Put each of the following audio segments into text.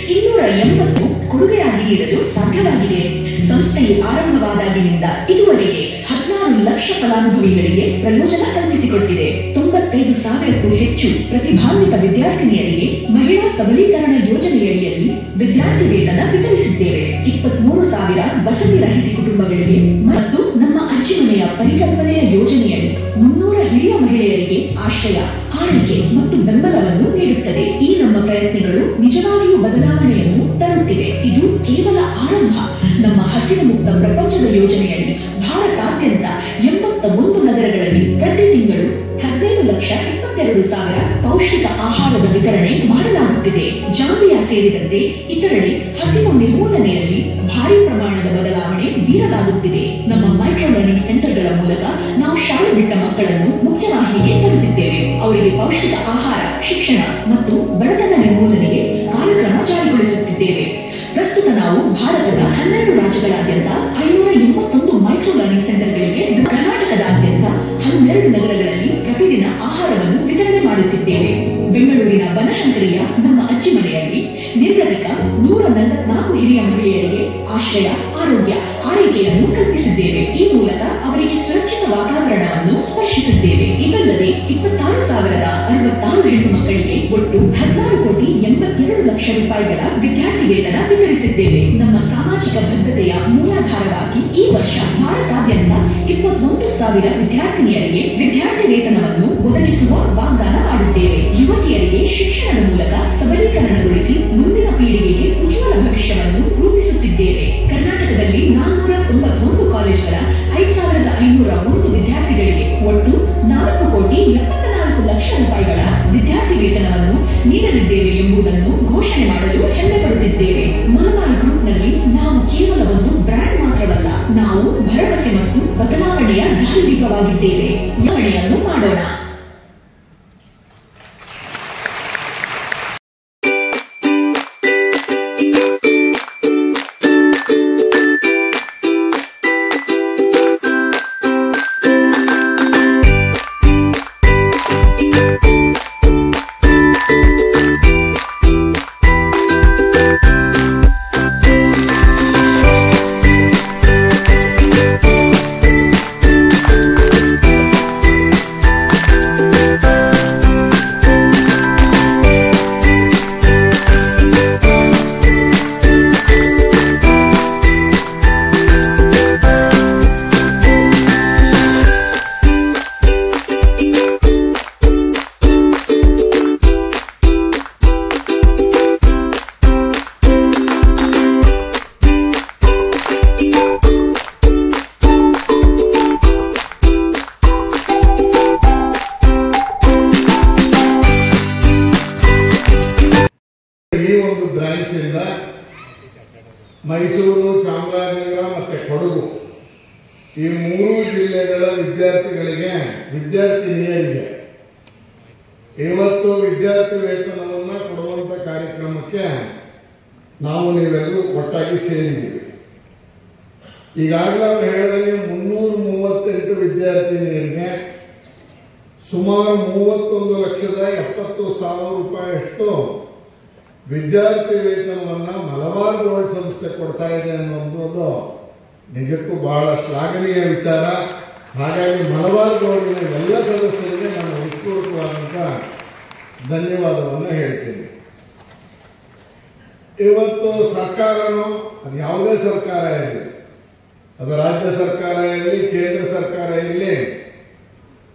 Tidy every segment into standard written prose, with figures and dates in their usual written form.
280 ಕೊಡುಗೆಯಾಗಿ ನೀಡಲು ಸಾಧ್ಯವಾಗಿದೆ. ಸಂಸ್ಥೆಯು ಆರಂಭವಾದಾಗಿನಿಂದ ಇದುವರೆಗೆ 16 ಲಕ್ಷ ಫಲಾನುಭವಿಗಳಿಗೆ ಪ್ರಯೋಜನ ಕಲ್ಪಿಸಿಕೊಟ್ಟಿದೆ. 95,000ಕ್ಕೂ ಹೆಚ್ಚು ಪ್ರತಿಭಾನ್ವಿತ ವಿದ್ಯಾರ್ಥಿನಿಯರಿಗೆ ಮಹಿಳಾ ಸಬಲೀಕರಣ ಯೋಜನೆಯಡಿಯಲ್ಲಿ ವಿದ್ಯಾರ್ಥಿ ವೇತನ ವಿತರಿಸಿದ್ದೇವೆ. 23,000 ವಸತಿ ರಹಿತ ಕುಟುಂಬಗಳಿಗೆ ಮತ್ತು ನಮ್ಮ ಅಜ್ಜಿ ಮನೆಯ ಪರಿಕಲ್ಪನೆಯ ಯೋಜನೆಯಲ್ಲಿ 300 ಹಿರಿಯ ಮಹಿಳೆಯರಿಗೆ ಆಶ್ರಯ, ಆರೈಕೆ ಮತ್ತು ಬೆಂಬಲವನ್ನು ನೀಡುತ್ತದೆ. ಈ ನಮ್ಮ ಪ್ರಯತ್ನಗಳು ನಿಜವಾಗಿಯೂ ಬದಲಾವಣೆಯನ್ನು ತರುತ್ತಿವೆ. ಇದು ಕೇವಲ ಆರಂಭ. ನಮ್ಮ ಹಸಿವು ಮುಕ್ತ ಪ್ರಪಂಚದ ಯೋಜನೆಯಲ್ಲಿ ಭಾರತಾದ್ಯಂತ 81 ನಗರಗಳಲ್ಲಿ ಪ್ರತಿ ತಿಂಗಳು 15,22,000 ಪೌಷ್ಟಿಕ ಆಹಾರದ ವಿತರಣೆ ಮಾಡಲಾಗುತ್ತಿದೆ. ಜಾಂಬಿಯಾ ಸೇರಿದಂತೆ ಇತರೆಡೆ ಹಸಿವು ನಿರ್ಮೂಲನೆಯಲ್ಲಿ ಭಾರಿ ಪ್ರಮಾಣದ ಬದಲಾವಣೆ ಬೀರಲಾಗುತ್ತಿದೆ. ನಮ್ಮ ಮೈಕ್ರೋ ಲರ್ನಿಂಗ್ ಸೆಂಟರ್ಗಳ ಮೂಲಕ ನಾವು ಶಾಲೆ ಬಿಟ್ಟ ಮಕ್ಕಳನ್ನು ಮುಖ್ಯವಾಹಿನಿಗೆ ತರುತ್ತಿದ್ದೇವೆ. ಅವರಿಗೆ ಪೌಷ್ಟಿಕ ಆಹಾರ, ಶಿಕ್ಷಣ ಮತ್ತು ಬಡತನ ನಿರ್ಮೂಲನೆಗೆ ಕಾರ್ಯಕ್ರಮ ಜಾರಿಗೊಳಿಸುತ್ತಿದ್ದೇವೆ. ಪ್ರಸ್ತುತ ನಾವು ಭಾರತದ 12 ರಾಜ್ಯಗಳಾದ್ಯಂತ 581 ಮೈಕ್ರೋ ಲರ್ನಿಂಗ್ ಸೆಂಟರ್ಗಳಿಗೆ ಕರ್ನಾಟಕದಾದ್ಯಂತ 12 ನಗರಗಳಲ್ಲಿ ಪ್ರತಿದಿನ ಆಹಾರವನ್ನು ವಿತರಣೆ ಮಾಡುತ್ತಿದ್ದೇವೆ. ಬೆಂಗಳೂರಿನ ಬನಶಂಕರಿಯ ನಮ್ಮ ಅಜ್ಜಿ ಮನೆಯಲ್ಲಿ ನಿರ್ಗತಿಕ 144 ಹಿರಿಯ ಮಹಿಳೆಯರಿಗೆ ಆಶ್ರಯ, ಆರೋಗ್ಯ, ಆರೈಕೆಯನ್ನು ಕಲ್ಪಿಸಿದ್ದೇವೆ. ಈ ಮೂಲಕ ಅವರಿಗೆ ಸುರಕ್ಷಿತ ವಾತಾವರಣವನ್ನು ಸ್ಪರ್ಶಿಸಿದ್ದೇವೆ. ಇದಲ್ಲದೆ 26,066 ಹೆಣ್ಣು ಮಕ್ಕಳಿಗೆ ಒಟ್ಟು 16,82,00,000 ರೂಪಾಯಿಗಳ ವಿದ್ಯಾರ್ಥಿ ವೇತನ ವಿತರಿಸಿದ್ದೇವೆ. ನಮ್ಮ ಸಾಮಾಜಿಕ ಬದ್ಧತೆಯ ಮೂಲಾಧಾರವಾಗಿ ಈ ವರ್ಷ ಭಾರತಾದ್ಯಂತ 21,000 ವಿದ್ಯಾರ್ಥಿನಿಯರಿಗೆ ವಿದ್ಯಾರ್ಥಿ ವೇತನವನ್ನು ಒದಗಿಸುವ ವಾಗ್ದಾನ ಮಾಡುತ್ತೇವೆ. ಯುವತಿಯರಿಗೆ ಶಿಕ್ಷಣದ ಮೂಲಕ ಸಬಲೀಕರಣಗೊಳಿಸಿ ಮುಂದಿನ ಪೀಳಿಗೆಗೆ ಉಜ್ವಲ ಭವಿಷ್ಯವನ್ನು ರೂಪಿಸುತ್ತಿದ್ದೇವೆ. ಕರ್ನಾಟಕದಲ್ಲಿ 491 ಕಾಲೇಜುಗಳ 5,501 ವಿದ್ಯಾರ್ಥಿಗಳಿಗೆ ಒಟ್ಟು 4,74,00,000 ರೂಪಾಯಿಗಳ ವಿದ್ಯಾರ್ಥಿ ವೇತನವನ್ನು ನೀಡಲಿದ್ದೇವೆ ಎಂಬುದನ್ನು ಘೋಷಣೆ ಮಾಡಲು ಹೆಮ್ಮೆ ಪಡುತ್ತಿದ್ದೇವೆ. ಮಲಬಾರ್ ಗ್ರೂಪ್ನಲ್ಲಿ ನಾವು ಕೇವಲ ಒಂದು ಬ್ರ್ಯಾಂಡ್ ಮಾತ್ರವಲ್ಲ, ನಾವು ಭರವಸೆ ಮತ್ತು ಬದಲಾವಣೆಯ ದಾರಿದೀಪವಾಗಿದ್ದೇವೆ. ಬದಲಾವಣೆಯನ್ನು ಮಾಡೋಣ. ಮೈಸೂರು, ಚಾಮರಾಜನಗರ ಮತ್ತು ಕೊಡಗು ಈ 3 ಜಿಲ್ಲೆಗಳ ವಿದ್ಯಾರ್ಥಿಗಳಿಗೆ, ವಿದ್ಯಾರ್ಥಿನಿಯರಿಗೆ ಇವತ್ತು ವಿದ್ಯಾರ್ಥಿ ವೇತನವನ್ನು ಕೊಡುವಂಥ ಕಾರ್ಯಕ್ರಮಕ್ಕೆ ನಾವು ನೀವೆಲ್ಲರೂ ಒಟ್ಟಾಗಿ ಸೇರಿದ್ದೀವಿ. ಈಗಾಗಲೇ ಅವರು ಹೇಳಿದಂಗೆ 338 ವಿದ್ಯಾರ್ಥಿನಿಯರಿಗೆ ಸುಮಾರು 31,70,000 ರೂಪಾಯಿಯಷ್ಟು ವಿದ್ಯಾರ್ಥಿ ವೇತನವನ್ನು ಮಲಬಾರ್ ಗೋಲ್ಡ್ ಸಂಸ್ಥೆ ಕೊಡ್ತಾ ಇದೆ ಅನ್ನೋದು ನಿಜಕ್ಕೂ ಬಹಳ ಶ್ಲಾಘನೀಯ ವಿಚಾರ. ಹಾಗಾಗಿ ಮಲಬಾರ್ ಗೋಲ್ಡ್ನ ಎಲ್ಲ ಸದಸ್ಯರಿಗೆ ನಾನು ಹೃತ್ಪೂರ್ವಕವಾದಂಥ ಧನ್ಯವಾದವನ್ನು ಹೇಳ್ತೀನಿ. ಇವತ್ತು ಸರ್ಕಾರನೂ ಅದು ಯಾವುದೇ ಸರ್ಕಾರ ಇರಲಿ, ಅದು ರಾಜ್ಯ ಸರ್ಕಾರ ಇರಲಿ, ಕೇಂದ್ರ ಸರ್ಕಾರ ಇರಲಿ,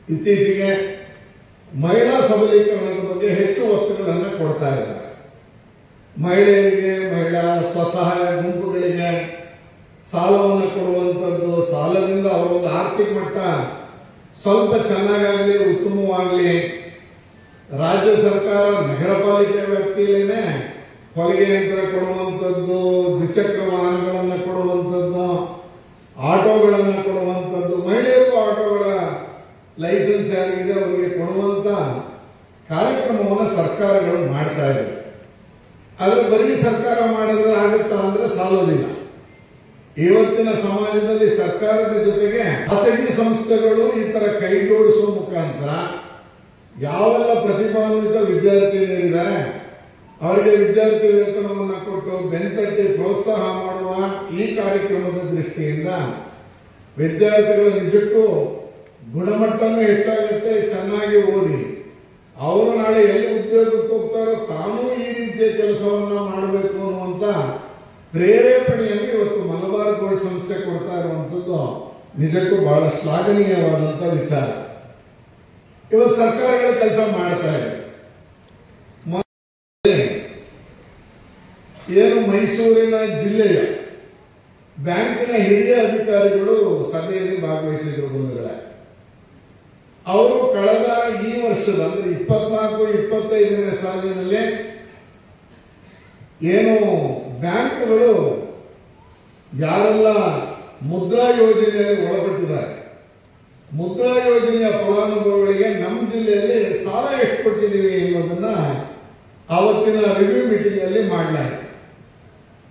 ಇತ್ತೀಚೆಗೆ ಮಹಿಳಾ ಸಬಲೀಕರಣದ ಬಗ್ಗೆ ಹೆಚ್ಚು ಒತ್ತುಗಳನ್ನು ಕೊಡ್ತಾ ಇದ್ದಾರೆ. ಮಹಿಳೆಯರಿಗೆ, ಮಹಿಳಾ ಸ್ವಸಹಾಯ ಗುಂಪುಗಳಿಗೆ ಸಾಲವನ್ನು ಕೊಡುವಂಥದ್ದು, ಸಾಲದಿಂದ ಅವರೊಂದು ಆರ್ಥಿಕ ಮಟ್ಟ ಸ್ವಲ್ಪ ಚೆನ್ನಾಗಾಗಲಿ, ಉತ್ತಮವಾಗಲಿ. ರಾಜ್ಯ ಸರ್ಕಾರ ನಗರ ಪಾಲಿಕೆ ವ್ಯಾಪ್ತಿಯಲ್ಲೇ ಹೊಲಿಗೆ ಯಂತ್ರ ಕೊಡುವಂಥದ್ದು, ದ್ವಿಚಕ್ರ ವಾಹನಗಳನ್ನು ಕೊಡುವಂಥದ್ದು, ಆಟೋಗಳನ್ನು ಕೊಡುವಂಥದ್ದು, ಮಹಿಳೆಯರಿಗೂ ಆಟೋಗಳ ಲೈಸೆನ್ಸ್ ಯಾರಿಗಿದೆ ಅವರಿಗೆ ಕೊಡುವಂಥ ಕಾರ್ಯಕ್ರಮವನ್ನು ಸರ್ಕಾರಗಳು ಮಾಡ್ತಾ ಇವೆ. ಆದರೆ ಬರೀ ಸರ್ಕಾರ ಮಾಡಿದ್ರೆ ಆಗುತ್ತಾ ಅಂದ್ರೆ ಸಾಲೋದಿಲ್ಲ. ಇವತ್ತಿನ ಸಮಾಜದಲ್ಲಿ ಸರ್ಕಾರದ ಜೊತೆಗೆ ಖಾಸಗಿ ಸಂಸ್ಥೆಗಳು ಈ ತರ ಕೈ ಜೋಡಿಸುವ ಮುಖಾಂತರ ಯಾವೆಲ್ಲ ಪ್ರತಿಭಾನ್ವಿತ ವಿದ್ಯಾರ್ಥಿಗಳಿದ್ದಾರೆ ಅವರಿಗೆ ವಿದ್ಯಾರ್ಥಿ ವೇತನವನ್ನು ಕೊಟ್ಟು ಬೆಂತಟ್ಟಿ ಪ್ರೋತ್ಸಾಹ ಮಾಡುವ ಈ ಕಾರ್ಯಕ್ರಮದ ದೃಷ್ಟಿಯಿಂದ ವಿದ್ಯಾರ್ಥಿಗಳು ನಿಜಕ್ಕೂ ಗುಣಮಟ್ಟನೂ ಹೆಚ್ಚಾಗುತ್ತೆ, ಚೆನ್ನಾಗಿ ಓದಿ ಅವರು ನಾಳೆ ಎಲ್ಲಿ ಉದ್ಯೋಗಕ್ಕೆ ಹೋಗ್ತಾರೋ ತಾನೂ ಈ ರೀತಿಯ ಕೆಲಸವನ್ನ ಮಾಡಬೇಕು ಅನ್ನುವಂತ ಪ್ರೇರೇಪಣೆಯನ್ನು ಇವತ್ತು ಮಲಬಾರ್ ಗೋಲ್ಡ್ ಸಂಸ್ಥೆ ಕೊಡ್ತಾ ಇರುವಂತದ್ದು ನಿಜಕ್ಕೂ ಬಹಳ ಶ್ಲಾಘನೀಯವಾದಂತ ವಿಚಾರ. ಇವತ್ತು ಸರ್ಕಾರಗಳು ಕೆಲಸ ಮಾಡ್ತಾ ಇದೆ. ಏನು ಮೈಸೂರಿನ ಜಿಲ್ಲೆಯ ಬ್ಯಾಂಕಿನ ಹಿರಿಯ ಅಧಿಕಾರಿಗಳು ಸಭೆಯಲ್ಲಿ ಭಾಗವಹಿಸಿದ್ರು ಬಂಧುಗಳೇ. ಅವರು ಕಳೆದ ಈ ವರ್ಷದ ಅಂದ್ರೆ 24-25ನೇ ಸಾಲಿನಲ್ಲಿ ಏನು ಬ್ಯಾಂಕ್ಗಳು ಯಾರೆಲ್ಲ ಮುದ್ರಾ ಯೋಜನೆಯಲ್ಲಿ ಒಳಪಟ್ಟಿದ್ದಾರೆ, ಮುದ್ರಾ ಯೋಜನೆಯ ಫಲಾನುಭವಿಗಳಿಗೆ ನಮ್ಮ ಜಿಲ್ಲೆಯಲ್ಲಿ ಸಾಲ ಎಷ್ಟು ಕೊಟ್ಟಿದ್ದೀವಿ ಎನ್ನುವುದನ್ನ ಆವತ್ತಿನ ರಿವ್ಯೂ ಮೀಟಿಂಗ್ ಅಲ್ಲಿ ಮಾಡಲಾಯಿತು.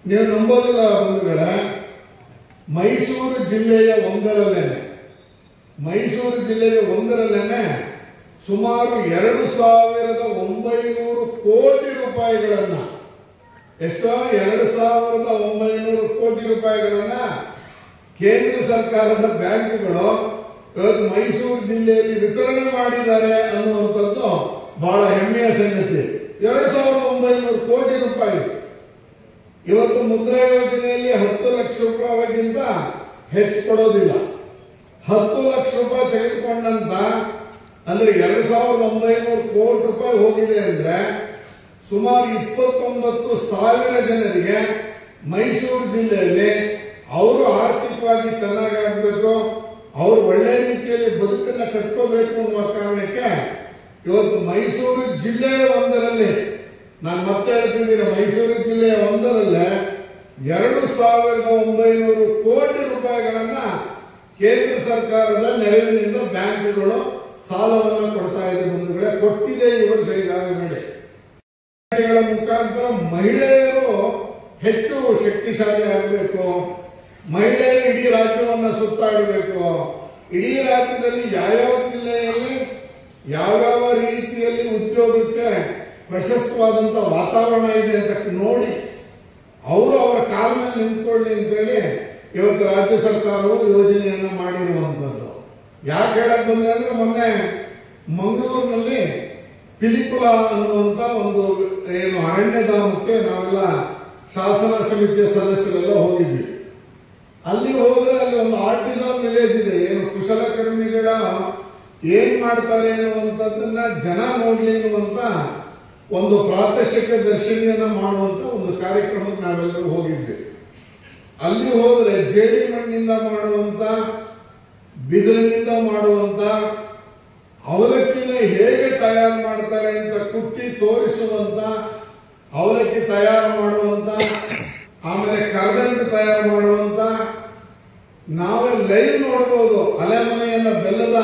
ನೀವು ನಂಬೋದಿಲ್ಲ ಬಂಧುಗಳೇ, ಮೈಸೂರು ಜಿಲ್ಲೆಯ ಒಂದರಲ್ಲೇನೆ ಸುಮಾರು 2,900 ಕೋಟಿ ರೂಪಾಯಿಗಳನ್ನ, ಎಷ್ಟೋ 2,900 ಕೋಟಿ ರೂಪಾಯಿಗಳನ್ನ ಕೇಂದ್ರ ಸರ್ಕಾರದ ಬ್ಯಾಂಕ್ಗಳು ಇವತ್ತು ಮೈಸೂರು ಜಿಲ್ಲೆಯಲ್ಲಿ ವಿತರಣೆ ಮಾಡಿದ್ದಾರೆ ಅನ್ನುವಂಥದ್ದು ಬಹಳ ಹೆಮ್ಮೆಯ ಸಂಗತಿ. 2,900 ಕೋಟಿ ರೂಪಾಯಿ ಇವತ್ತು ಮುದ್ರಾ ಯೋಜನೆಯಲ್ಲಿ 10 ಲಕ್ಷ ರೂಪಾಯಿಗಿಂತ ಹೆಚ್ಚು ಕೊಡೋದಿಲ್ಲ. 10 ಲಕ್ಷ ರೂಪಾಯಿ ತೆಗೆದುಕೊಂಡಂತ ಅಂದ್ರೆ 2,900 ಕೋಟಿ ರೂಪಾಯಿ ಹೋಗಿದೆ ಅಂದ್ರೆ ಸುಮಾರು 29,000 ಜನರಿಗೆ ಮೈಸೂರು ಜಿಲ್ಲೆಯಲ್ಲಿ ಅವರು ಆರ್ಥಿಕವಾಗಿ ಚೆನ್ನಾಗಾಗಬೇಕು, ಅವರು ಒಳ್ಳೆ ರೀತಿಯಲ್ಲಿ ಬದುಕನ್ನು ಕಟ್ಕೋಬೇಕು ಅನ್ನುವ ಕಾರಣಕ್ಕೆ ಇವತ್ತು ಮೈಸೂರು ಜಿಲ್ಲೆಯ ಒಂದರಲ್ಲಿ, ನಾನು ಮತ್ತೆ ಹೇಳ್ತಿದ್ದೀನಿ, ಮೈಸೂರು ಜಿಲ್ಲೆಯ ಒಂದರಲ್ಲೇ 2,900 ಕೋಟಿ ರೂಪಾಯಿಗಳನ್ನ ಕೇಂದ್ರ ಸರ್ಕಾರದ ನೆರವಿನಿಂದ ಬ್ಯಾಂಕ್ಗಳು ಸಾಲವನ್ನು ಕೊಡ್ತಾ ಇದೆ. ಬಂಧುಗಳೇ, ಕೊಟ್ಟಿದೆ ಈ ವರ್ಷ ಈಗಾಗಲೇ. ಮುಖಾಂತರ ಮಹಿಳೆಯರು ಹೆಚ್ಚು ಶಕ್ತಿಶಾಲಿ ಆಗಬೇಕು, ಮಹಿಳೆಯರು ಇಡೀ ರಾಜ್ಯವನ್ನು ಸುತ್ತಾಡಬೇಕು, ಇಡೀ ರಾಜ್ಯದಲ್ಲಿ ಯಾವ್ಯಾವ ಜಿಲ್ಲೆಯಲ್ಲಿ ಯಾವ್ಯಾವ ರೀತಿಯಲ್ಲಿ ಉದ್ಯೋಗಕ್ಕೆ ಪ್ರಶಸ್ತವಾದಂತಹ ವಾತಾವರಣ ಇದೆ ಅಂತ ನೋಡಿ ಅವರು ಅವರ ಕಾಲ ಮೇಲೆ ನಿಂತ್ಕೊಳ್ಳಿ ಅಂತೇಳಿ ಇವತ್ತು ರಾಜ್ಯ ಸರ್ಕಾರವು ಯೋಜನೆಯನ್ನು ಮಾಡಿರುವಂತದ್ದು. ಯಾಕೆ ಹೇಳಕ್ ಬಂದೆ ಅಂದ್ರೆ, ಮೊನ್ನೆ ಮಂಗಳೂರಿನಲ್ಲಿ ಪಿಲಿಕುಳ ಅನ್ನುವಂತ ಒಂದು ಏನು ಅರಣ್ಯಧಾಮಕ್ಕೆ ನಾವೆಲ್ಲ ಶಾಸನ ಸಮಿತಿಯ ಸದಸ್ಯರೆಲ್ಲ ಹೋಗಿದ್ವಿ. ಅಲ್ಲಿ ಹೋದ್ರೆ ಅಲ್ಲಿ ಒಂದು ಆರ್ಟಿಸಂ ವಿಲೇಜ್ ಇದೆ, ಏನು ಕುಶಲಕರ್ಮಿಗಳ ಏನ್ ಮಾಡ್ತಾರೆ ಅನ್ನುವಂಥದ್ದನ್ನ ಜನ ನೋಡ್ಲಿ ಎನ್ನುವಂತ ಒಂದು ಪ್ರಾತ್ಯಕ್ಷಿಕ ದರ್ಶನಿಯನ್ನ ಮಾಡುವಂತ ಒಂದು ಕಾರ್ಯಕ್ರಮಕ್ಕೆ ನಾವೆಲ್ಲರೂ ಹೋಗಿದ್ವಿ. ಅಲ್ಲಿ ಹೋದ್ರೆ ಜೇಡಿ ಮಣ್ಣಿಂದ ಮಾಡುವಂತ, ಬಿದಿರಿನಿಂದ ಮಾಡುವಂತ ಅವಲಕ್ಕಿನ ಹೇಗೆ ತಯಾರು ಮಾಡ್ತಾರೆ ಅಂತ ಕುಟ್ಟಿ ತೋರಿಸುವಂತ, ಅವಲಕ್ಕಿ ತಯಾರು ಮಾಡುವಂತ, ಆಮೇಲೆ ಕರದಂಟು ತಯಾರು ಮಾಡುವಂತ, ನಾವೇ ಲೈವ್ ನೋಡ್ಬೋದು, ಬೆಲ್ಲದ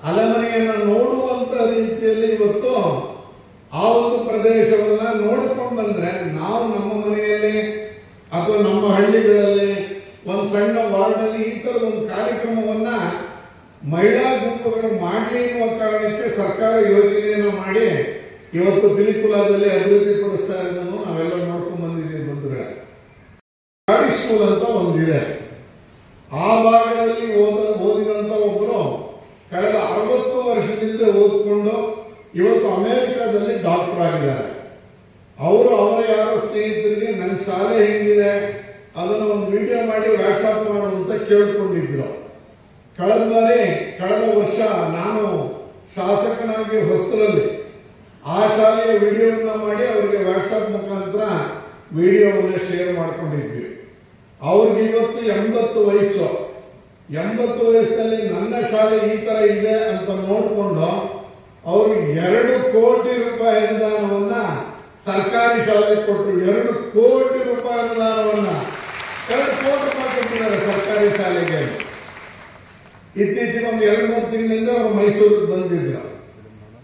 ಅಲೆಮನೆಯನ್ನ ನೋಡುವಂತ ರೀತಿಯಲ್ಲಿ ಇವತ್ತು ಆ ಒಂದು ಪ್ರದೇಶವನ್ನ ನೋಡಿಕೊಂಡು ಬಂದ್ರೆ ನಾವು ನಮ್ಮ ಮನೆಯಲ್ಲಿ ಅಥವಾ ನಮ್ಮ ಹಳ್ಳಿಗಳಲ್ಲಿ ಒಂದು ಸಣ್ಣ ವಾರ್ಡ್ನಲ್ಲಿ ಈ ತರದ ಒಂದು ಕಾರ್ಯಕ್ರಮವನ್ನ ಮಹಿಳಾ ಗುಂಪುಗಳು ಮಾಡಲಿ ಎನ್ನುವ ಕಾರಣಕ್ಕೆ ಸರ್ಕಾರ ಯೋಜನೆಯನ್ನು ಮಾಡಿ ಇವತ್ತು ಪಿಲಿಕುಲಾದಲ್ಲಿ ಅಭಿವೃದ್ಧಿ ಪಡಿಸ್ತಾ ಇರೋದನ್ನು ನಾವೆಲ್ಲ ನೋಡ್ಕೊಂಡು ಬಂದಿದ್ದೀವಿ ಬಂಧುಗಳೇ. ಸ್ಕೂಲ್ ಅಂತ ಒಂದಿದೆ, ಆ ಭಾಗದಲ್ಲಿ ಓದಿದಂತ ಒಬ್ಬರು ಕಳೆದ 60 ವರ್ಷದಿಂದ ಓದ್ಕೊಂಡು ಇವತ್ತು ಅಮೆರಿಕಾದಲ್ಲಿ ಡಾಕ್ಟರ್ ಆಗಿದ್ದಾರೆ. ಅವರು ಅವರ ಯಾರೋ ಸ್ನೇಹಿತರಿಗೆ ನನ್ನ ಶಾಲೆ ಹೆಂಗಿದೆ ಅದನ್ನು ಒಂದು ವಿಡಿಯೋ ಮಾಡಿ ವಾಟ್ಸಾಪ್ ಮಾಡುವಂತ ಕೇಳ್ಕೊಂಡಿದ್ರು. ಕಳೆದ ವರ್ಷ ನಾನು ಶಾಸಕನಾಗಿ ಹೊಸರಲ್ಲಿ ಆ ಶಾಲೆಯ ವಿಡಿಯೋವನ್ನ ಮಾಡಿ ಅವರಿಗೆ ವಾಟ್ಸಾಪ್ ಮುಖಾಂತರ ವಿಡಿಯೋವನ್ನು ಶೇರ್ ಮಾಡ್ಕೊಂಡಿದ್ವಿ. ಅವ್ರಿಗೆ ಇವತ್ತು 80 ವಯಸ್ಸು. 80 ವಯಸ್ಸಿನಲ್ಲಿ ನನ್ನ ಶಾಲೆ ಈ ತರ ಇದೆ ಅಂತ ನೋಡಿಕೊಂಡು ಅವರು 2 ಕೋಟಿ ರೂಪಾಯಿ ಅನುದಾನವನ್ನ ಸರ್ಕಾರಿ ಶಾಲೆಗೆ ಕೊಟ್ಟರು. 2 ಕೋಟಿ ರೂಪಾಯಿ ಅನುದಾನವನ್ನ 2 ಕೋಟಿ ರೂಪಾಯಿ ಕೊಟ್ಟಿದ್ದಾರೆ ಸರ್ಕಾರಿ ಶಾಲೆಗೆ. ಇತ್ತೀಚೆಗೆ ಒಂದು 2-3 ತಿಂಗಳಿಂದ ಅವರು ಮೈಸೂರಿಗೆ ಬಂದಿದ್ರು.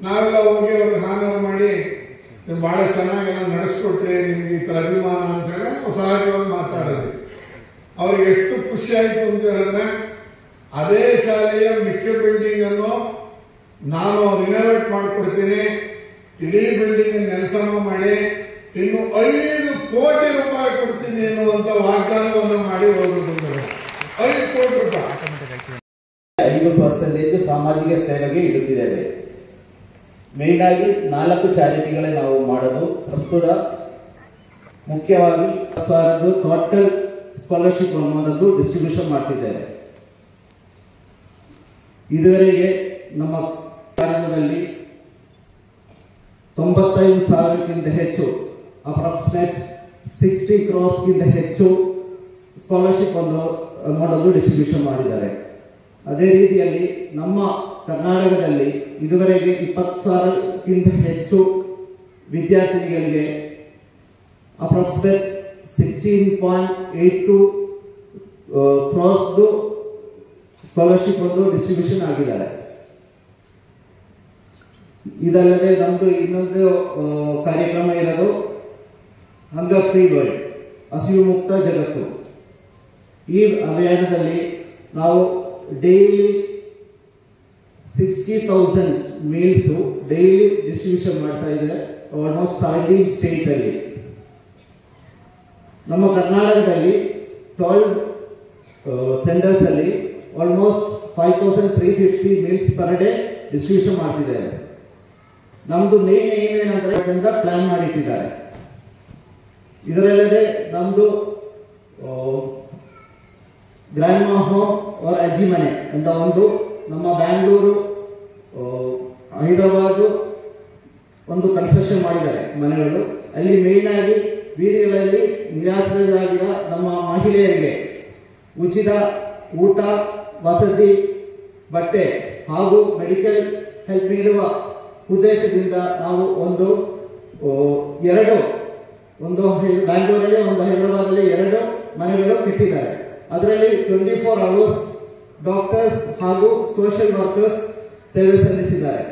ನಾವೆಲ್ಲ ಹೋಗಿ ಅವ್ರಿಗೆ ಹಾನರ್ ಮಾಡಿ ನೀವು ಬಹಳ ಚೆನ್ನಾಗೆಲ್ಲ ನಡೆಸ್ಕೊಟ್ರಿ, ನಿಮ್ಗೆ ಈ ತರ ಅಭಿಮಾನ ಅಂತ ಹೇಳಿ ನಾವು ಸಹಜವಾಗಿ ಮಾತಾಡಿದ್ವಿ. ಅವ್ರಿಗೆ ಎಷ್ಟು ಖುಷಿ ಆಯ್ತು ಅಂತ ಹೇಳಿದ್ರೆ, ಅದೇ ಶಾಲೆಯ ಮುಖ್ಯ ಬಿಲ್ಡಿಂಗ್ ಅನ್ನು ನಾನು ರಿನೋವೇಟ್ ಮಾಡಿಕೊಡ್ತೀನಿ, ಇಡೀ ಬಿಲ್ಡಿಂಗ್ ನೆಲಸಮ ಮಾಡಿ ಇನ್ನು 5 ಕೋಟಿ ರೂಪಾಯಿ ಕೊಡ್ತೀನಿ ಎನ್ನುವಂತ ವಾಗ್ದಾನವನ್ನು ಮಾಡಿ ಹೋಗುತ್ತದೆ. 5 ಕೋಟಿ ರೂಪಾಯಿ 5% ಸಾಮಾಜಿಕ ಸೇವೆಗೆ ಇಡುತ್ತಿದ್ದೇವೆ. ಮೇನ್ ಆಗಿ 4 ಚಾರಿಟಿಗಳೇ ನಾವು ಮಾಡೋದು. ಪ್ರಸ್ತುತ ಮುಖ್ಯವಾಗಿ ಟೋಟಲ್ ಸ್ಕಾಲರ್ಶಿಪ್ ಅನ್ನೋದು ಡಿಸ್ಟ್ರಿಬ್ಯೂಷನ್ ಮಾಡ್ತಿದ್ದೇವೆ. ಇದುವರೆಗೆ ನಮ್ಮ ಕಾರ್ಯದಲ್ಲಿ 95,000ಕ್ಕಿಂತ ಹೆಚ್ಚು, ಅಪ್ರಾಕ್ಸಿಮೇಟ್ 60 crores ಹೆಚ್ಚು ಸ್ಕಾಲರ್ಶಿಪ್ ಅಮೌಂಟ್ ಡಿಸ್ಟ್ರಿಬ್ಯೂಷನ್ ಮಾಡಿದ್ದಾರೆ. ಅದೇ ರೀತಿಯಲ್ಲಿ ನಮ್ಮ ಕರ್ನಾಟಕದಲ್ಲಿ ಇದುವರೆಗೆ 20,000ಕ್ಕಿಂತ ಹೆಚ್ಚು ವಿದ್ಯಾರ್ಥಿಗಳಿಗೆ ಅಪ್ರಾಕ್ಸಿಮೇಟ್ 16.82 crores ಸ್ಕಾಲರ್ಶಿಪ್ ಡಿಸ್ಟ್ರಿಬ್ಯೂಷನ್ ಆಗಿದ್ದಾರೆ. ಇದಲ್ಲದೆ ನಮ್ದು ಇನ್ನೊಂದು ಕಾರ್ಯಕ್ರಮ ಇರೋದು ಹಂಗರ್ ಫ್ರೀ ವರ್ಲ್ಡ್, ಹಸಿವು ಮುಕ್ತ ಜಗತ್ತು. ಈ ಅಭಿಯಾನದಲ್ಲಿ ನಾವು ಡೈಲಿ 60,000 ಮೀಲ್ಸ್ ಡೈಲಿ ಡಿಸ್ಟ್ರಿಬ್ಯೂಷನ್ ಮಾಡ್ತಾ ಇದ್ದಾರೆ. ಆಲ್ಮೋಸ್ಟ್ 17 ಸ್ಟೇಟ್ ಅಲ್ಲಿ. ನಮ್ಮ ಕರ್ನಾಟಕದಲ್ಲಿ 12 ಸೆಂಟರ್ಸ್ ಅಲ್ಲಿ almost 5,350 meals per day distribution ಮಾಡ್ತಿದ್ದಾರೆ. ನಮ್ದು ಮೇನ್ ಏನೇನಂದ್ರೆ ಪ್ಲಾನ್ ಮಾಡಿಟ್ಟಿದ್ದಾರೆ. ಇದರಲ್ಲದೆ ನಮ್ದು ಗ್ರ್ಯಾಂಡ್ ಮಾ ಹೋಮ್ ಆರ್ ಅಜ್ಜಿ ಮನೆ ಅಂತ ಒಂದು ನಮ್ಮ ಬ್ಯಾಂಗ್ಳೂರು, ಹೈದರಾಬಾದ್ ಒಂದು ಕನ್ಸ್ಟ್ರಕ್ಷನ್ ಮಾಡಿದ್ದಾರೆ ಮನೆಗಳು. ಅಲ್ಲಿ ಮೇನ್ ಆಗಿ ಬೀದಿಗಳಲ್ಲಿ ನಿರಾಶ್ರಯರಾಗಿರುವ ನಮ್ಮ ಮಹಿಳೆಯರಿಗೆ ಉಚಿತ ಊಟ, ವಸತಿ, ಬಟ್ಟೆ ಹಾಗೂ ಮೆಡಿಕಲ್ ಹೆಲ್ಪ್ ನೀಡುವ ಉದ್ದೇಶದಿಂದ ನಾವು ಒಂದು ಬ್ಯಾಂಗ್ಳೂರಲ್ಲಿ, ಒಂದು ಹೈದರಾಬಾದಲ್ಲಿ 2 ಮನೆಗಳು ಕಟ್ಟಿದ್ದಾರೆ. ಅದರಲ್ಲಿ 24 hours ಡಾಕ್ಟರ್ಸ್ ಹಾಗೂ ಸೋಷಿಯಲ್ ವರ್ಕರ್ಸ್ ಸೇವೆ ಸಲ್ಲಿಸಿದ್ದಾರೆ.